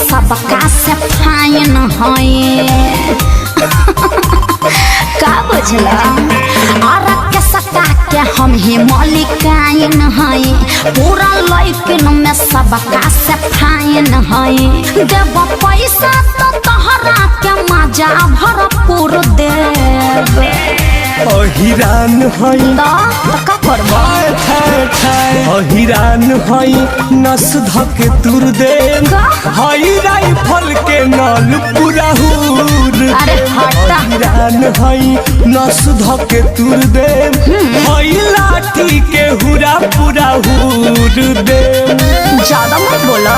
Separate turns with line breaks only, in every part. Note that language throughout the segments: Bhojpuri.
सबका से फाइन है का बुझला और के सका के हम ही मलिकाइन है पूरा लइकिन में सबका से फाइन है देव पैसा तो तहरा के मजा भरपूर देव
अहिरान हई
तो का करबो
अहिरान हई नस धके तुर दे हई राइफल के नल पूरा हुर
अरे हटा
अहिरान हई नस धके तुर दे हई लाठी के हुरा पूरा हुर दे
ज्यादा मत बोला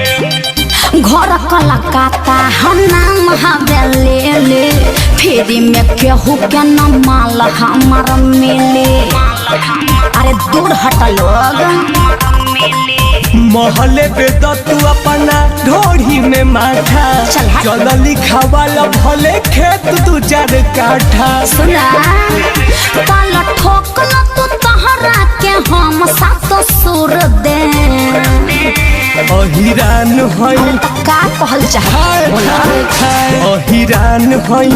घर कलकत्ता हम नाम हवेली फेरी में केहू के न माल हमार मिले अरे दूर हट लोग
महले पे तो तू अपना ढोढ़ी में माथा चल लिखा वाला भले खेत तू 4 काठा
सुना कल ठोकल तू तहरा के हम सात सुर दे
अहिरान हई
का कहल चाह
अहिरान हई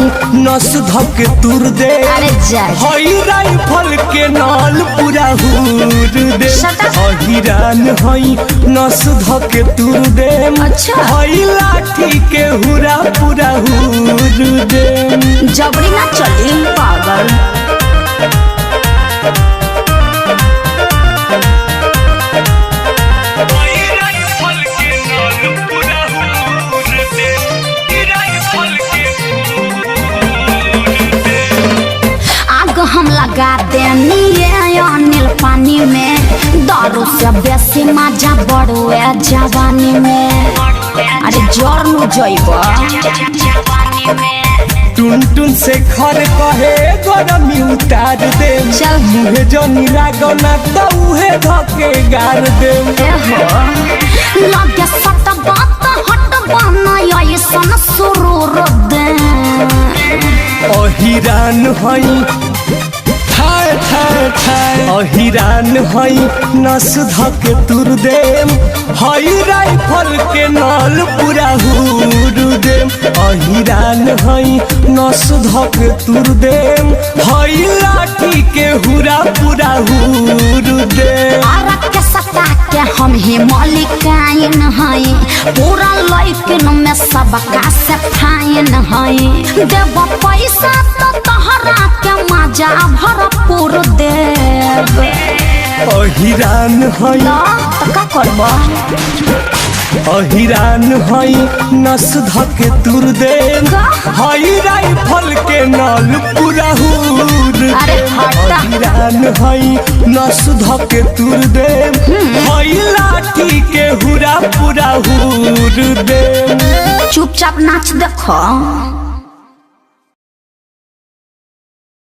नस धके तुर दे
अरे जा
हई राइफल के नाल पूरा हुर दे अहिरान हई नस धके तुर दे
अच्छा
हई लाठी के हुरा पूरा हुर दे
जबरी ना चली पागल हम लगा देनी अनिल पानी में दारू से बेसी मजा बढ़ुए जवानी में अरे जोर नु जइबा
टुन टुन से घर कहे गरमी उतार दे
चल
मुहे जनी लागना तो उहे धके गार दे
लगे सट बात हट बना ऐसन सुरूर दे
अहिरान हई अहिरान हई नस धके तुर दे हई राइफल के नल पूरा हुर दे अहिरान हई नस धके तुर दे हई लाठी के हुरा पूरा हुर दे
के सता के हम ही मलिकाइन है पूरा लइकिन में सबका से फाइन है देव पैसा तो तहरा के मजा भरपूर देव
अहिरान हई
तो का करबो
अहिरान हई नस धके तुर दे हई राइफल के नल पूरा हुर
अरे हटा
अहिरान हई नस धके तुर दे हई लाठी के हुरा पूरा हुर दे
चुपचाप नाच देखो।